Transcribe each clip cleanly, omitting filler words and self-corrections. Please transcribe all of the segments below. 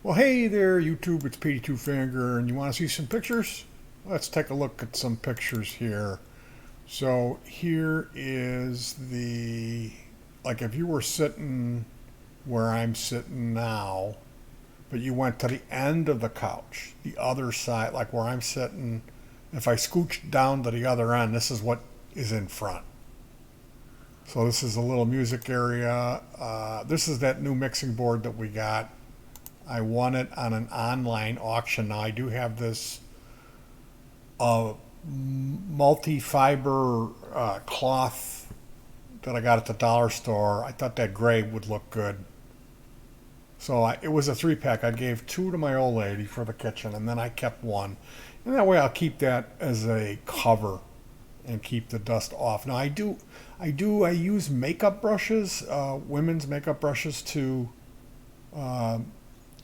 Well, hey there, YouTube. It's Petey Two Finger, and you want to see some pictures? Let's take a look at some pictures here. So here is like if you were sitting where I'm sitting now, but you went to the end of the couch, the other side, like where I'm sitting. If I scooch down to the other end, this is what is in front. So this is a little music area. This is that new mixing board that we got. I won it on an online auction. Now I do have this uh, multi-fiber cloth that I got at the dollar store. I thought that gray would look good. It was a three pack. I gave two to my old lady for the kitchen, and then I kept one. And that way I'll keep that as a cover and keep the dust off. Now I use makeup brushes, women's makeup brushes to uh,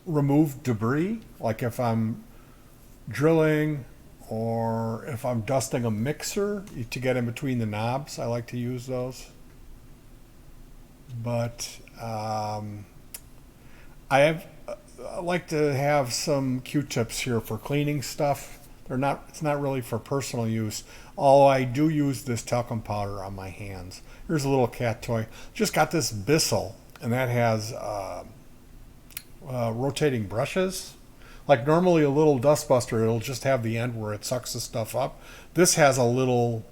remove debris. Like if I'm drilling or if I'm dusting a mixer to get in between the knobs, I like to use those. But I have I like to have some Q-tips here for cleaning stuff. They're not. It's not really for personal use. Although I do use this talcum powder on my hands. Here's a little cat toy. Just got this Bissell, and that has rotating brushes. Like normally a little dustbuster, it'll just have the end where it sucks the stuff up. This has a little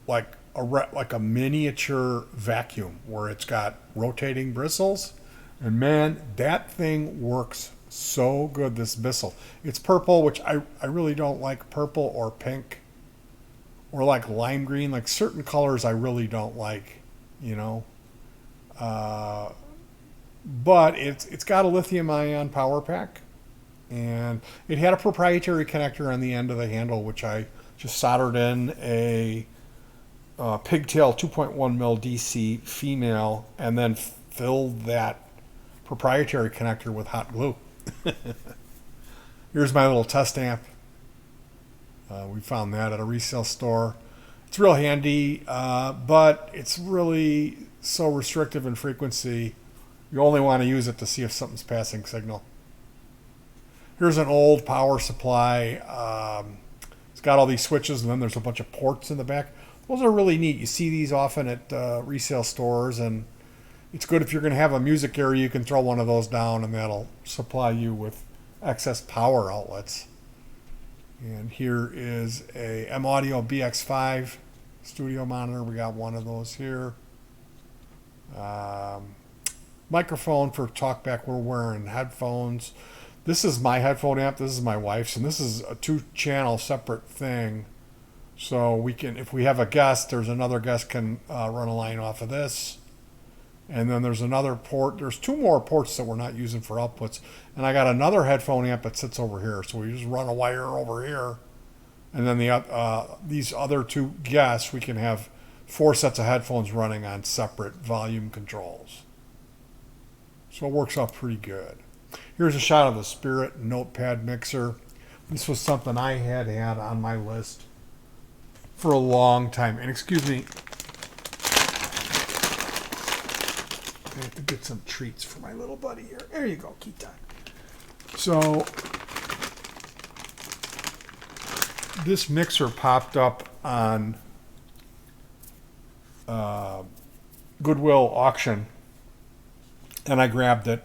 like a miniature vacuum where it's got rotating bristles, and man, that thing works so good. This Bissell, it's purple, which I really don't like purple or pink or like lime green. Like certain colors I really don't like, you know. Uh, but it's got a lithium ion power pack, and it had a proprietary connector on the end of the handle, which I just soldered in a pigtail 2.1 mil DC female, and then filled that proprietary connector with hot glue. Here's my little test amp. We found that at a resale store. It's real handy, but it's really so restrictive in frequency. You only want to use it to see if something's passing signal. Here's an old power supply. It's got all these switches, and then there's a bunch of ports in the back. Those are really neat. You see these often at resale stores, and it's good if you're going to have a music area. You can throw one of those down, and that'll supply you with excess power outlets. And here is a M Audio BX5 studio monitor. We got one of those here. Um, Microphone for talkback. We're wearing headphones. This is my headphone amp. This is my wife's, and this is a two-channel separate thing. So we can, if we have a guest, there's another guest can run a line off of this. And then there's another port. There's two more ports that we're not using for outputs. And I got another headphone amp that sits over here. So we just run a wire over here. And then these other two guests, we can have four sets of headphones running on separate volume controls. So it works out pretty good. Here's a shot of the Spirit Notepad mixer. This was something I had on my list for a long time. And excuse me, I have to get some treats for my little buddy here. There you go, Kita. So this mixer popped up on uh, Goodwill auction, and I grabbed it.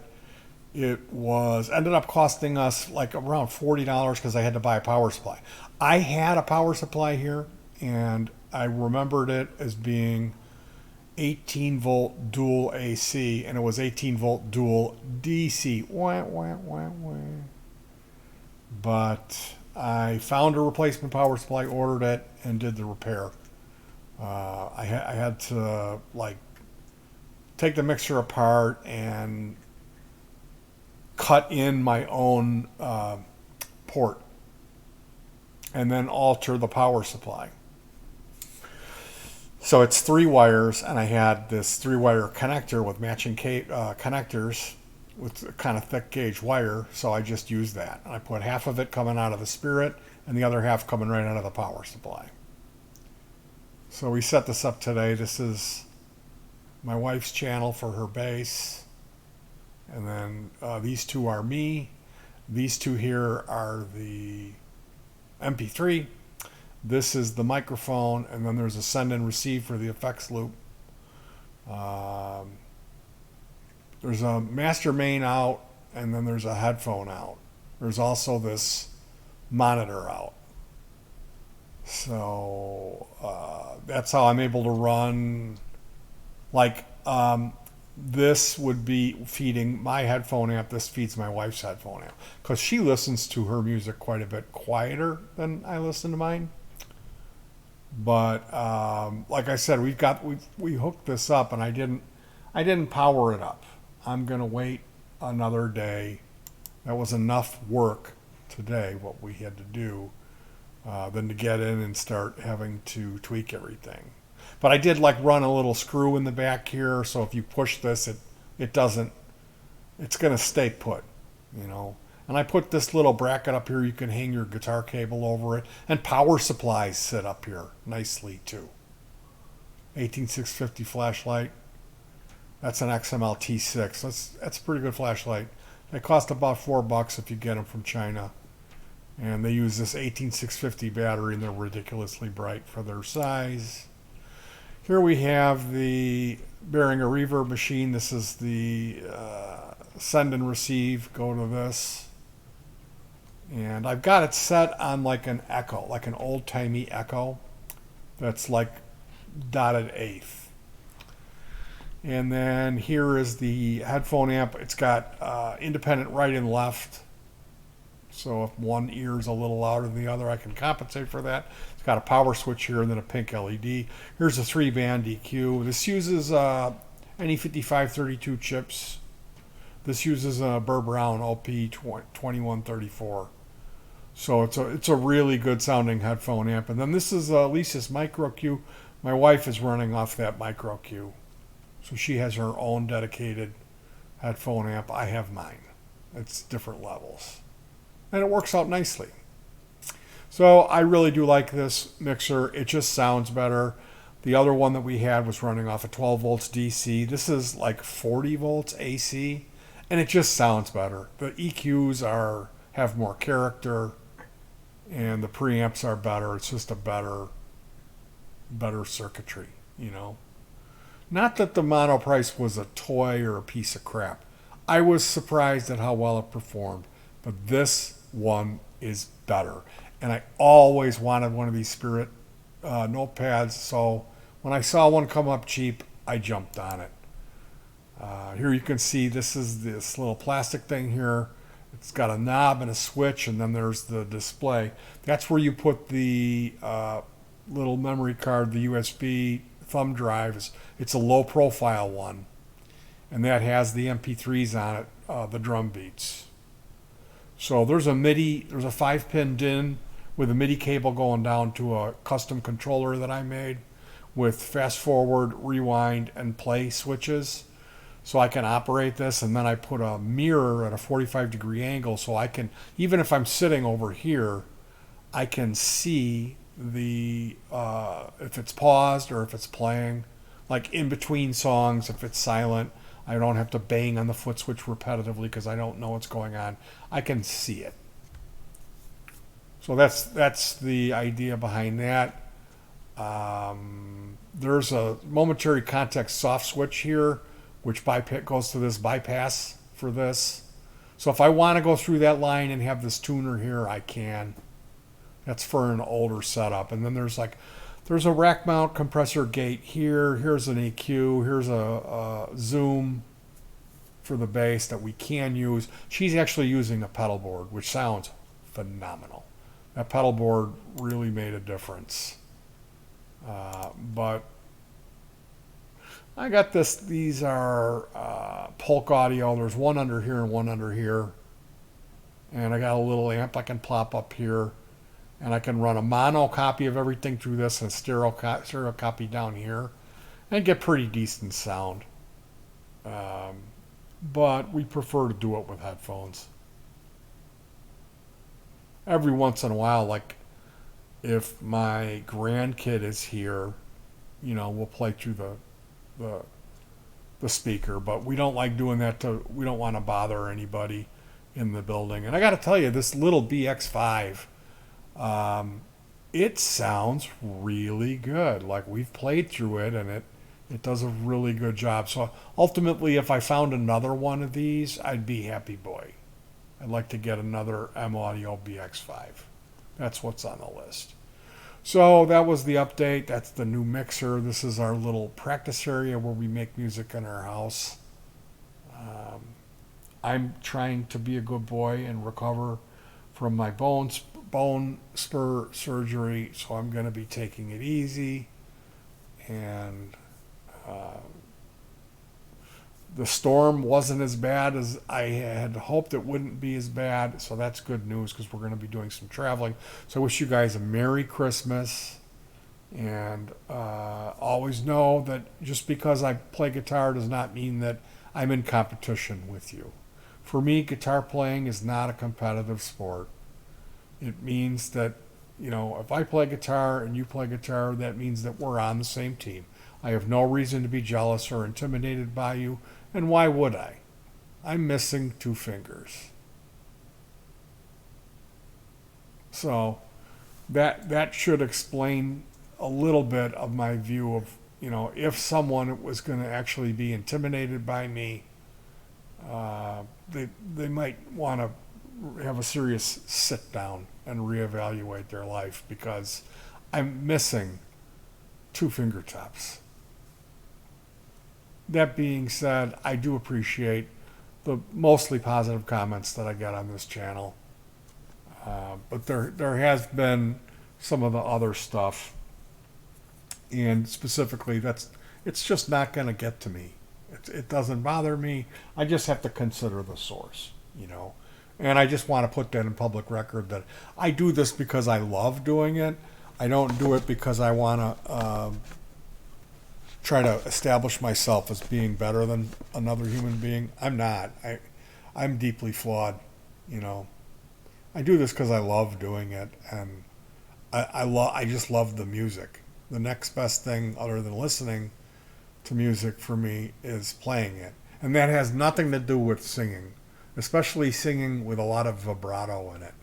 It was ended up costing us like around $40 because I had to buy a power supply. I had a power supply here, and I remembered it as being 18 volt dual AC, and it was 18 volt dual DC. Wah, wah, wah, wah. But I found a replacement power supply, ordered it, and did the repair. I had to like take the mixer apart and cut in my own port, and then alter the power supply. So it's three wires, and I had this three-wire connector with matching connectors with a kind of thick gauge wire. So I just used that, and I put half of it coming out of the Spirit and the other half coming right out of the power supply. So we set this up today. This is my wife's channel for her bass. And then these two are me. These two here are the MP3. This is the microphone, and then there's a send and receive for the effects loop. Um, there's a master main out, and then there's a headphone out. There's also this monitor out. So that's how I'm able to run. Like this would be feeding my headphone amp. This feeds my wife's headphone amp because she listens to her music quite a bit quieter than I listen to mine. But like I said, we hooked this up, and I didn't power it up. I'm gonna wait another day. That was enough work today. What we had to do, than to get in and start having to tweak everything. But I did like run a little screw in the back here, so if you push this, it doesn't. It's gonna stay put, you know. And I put this little bracket up here. You can hang your guitar cable over it, and power supplies sit up here nicely too. 18650 flashlight. That's an XML T6. That's a pretty good flashlight. They cost about $4 if you get them from China. And they use this 18650 battery, and they're ridiculously bright for their size. Here we have the Behringer reverb machine. This is the send and receive. Go to this. And I've got it set on like an echo, like an old-timey echo that's like dotted eighth. And then here is the headphone amp. It's got independent right and left. So if one ear is a little louder than the other, I can compensate for that. It's got a power switch here and then a pink LED. Here's a 3-band EQ. This uses NE5532 chips. This uses a Burr Brown OP2134. So it's a really good sounding headphone amp. And then this is Lisa's Micro Q. My wife is running off that Micro Q. So she has her own dedicated headphone amp. I have mine. It's different levels. And it works out nicely. So I really do like this mixer. It just sounds better. The other one that we had was running off of 12 volts DC. This is like 40 volts AC, and it just sounds better. The EQs have more character, and the preamps are better. It's just a better circuitry, you know. Not that the mono price was a toy or a piece of crap. I was surprised at how well it performed, but this one is better. And I always wanted one of these Spirit notepads, so when I saw one come up cheap, I jumped on it. Here you can see this is this little plastic thing here. It's got a knob and a switch, and then there's the display. That's where you put the little memory card, the USB thumb drive. It's a low profile one, and that has the MP3s on it, the drum beats. So there's a 5-pin DIN with a MIDI cable going down to a custom controller that I made with fast forward, rewind, and play switches. So I can operate this, and then I put a mirror at a 45-degree angle so I can, even if I'm sitting over here, I can see the if it's paused or if it's playing, like in between songs. If it's silent, I don't have to bang on the foot switch repetitively because I don't know what's going on. I can see it. So that's the idea behind that. There's a momentary context soft switch here, which goes to this bypass for this. So if I want to go through that line and have this tuner here, I can. That's for an older setup. And then there's a rack mount compressor gate here. Here's an EQ. Here's a zoom for the bass that we can use. She's actually using a pedal board, which sounds phenomenal. That pedal board really made a difference. But I got this. These are Polk Audio. There's one under here and one under here. And I got a little amp I can plop up here. And I can run a mono copy of everything through this and a stereo copy down here. And get pretty decent sound. But we prefer to do it with headphones. Every once in a while, like if my grandkid is here, we'll play through the the speaker, but we don't like doing that we don't want to bother anybody in the building. And I got to tell you, this little BX5, um, it sounds really good. Like we've played through it, and it does a really good job. So ultimately, if I found another one of these, I'd be happy boy. I'd like to get another M Audio BX5. That's what's on the list. So that was the update. That's the new mixer. This is our little practice area where we make music in our house. Um, I'm trying to be a good boy and recover from my bone spur surgery, so I'm going to be taking it easy. And uh, the storm wasn't as bad as I had hoped it wouldn't be as bad, so that's good news because we're going to be doing some traveling. So I wish you guys a Merry Christmas, and always know that just because I play guitar does not mean that I'm in competition with you. For me, guitar playing is not a competitive sport. It means that, if I play guitar and you play guitar, that means that we're on the same team. I have no reason to be jealous or intimidated by you, and why would I? I'm missing two fingers. So that should explain a little bit of my view of, if someone was going to actually be intimidated by me, they might want to have a serious sit down and reevaluate their life because I'm missing two fingertips. That being said, I do appreciate the mostly positive comments that I get on this channel. But there has been some of the other stuff, and specifically, it's just not going to get to me. It doesn't bother me. I just have to consider the source. And I just want to put that in public record that I do this because I love doing it. I don't do it because I want to try to establish myself as being better than another human being. I'm not. I'm deeply flawed. I do this because I love doing it, and I just love the music. The next best thing other than listening to music for me is playing it, and that has nothing to do with singing, especially singing with a lot of vibrato in it.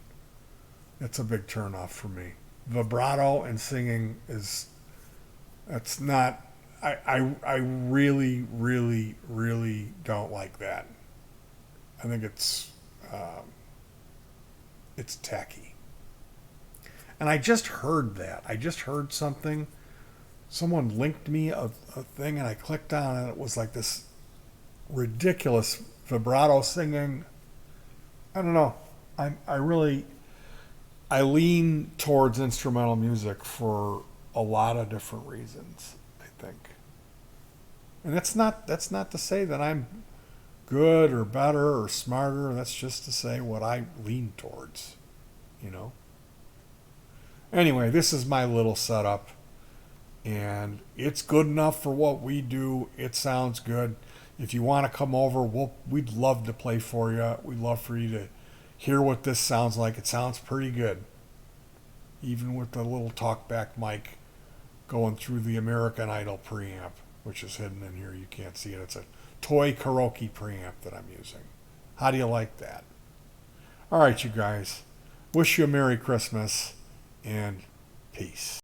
It's a big turnoff for me. Vibrato and singing that's not. I really, really, really don't like that. I think it's tacky. And I just heard that. I just heard something. Someone linked me a thing, and I clicked on it, and it was like this ridiculous vibrato singing. I don't know. I lean towards instrumental music for a lot of different reasons, I think. And that's not to say that I'm good or better or smarter. That's just to say what I lean towards. Anyway, this is my little setup, and it's good enough for what we do. It sounds good. If you want to come over, we'd love to play for you. We'd love for you to hear what this sounds like. It sounds pretty good, even with the little talkback mic going through the American Idol preamp, which is hidden in here. You can't see it. It's a toy karaoke preamp that I'm using. How do you like that? All right, you guys. Wish you a Merry Christmas and peace.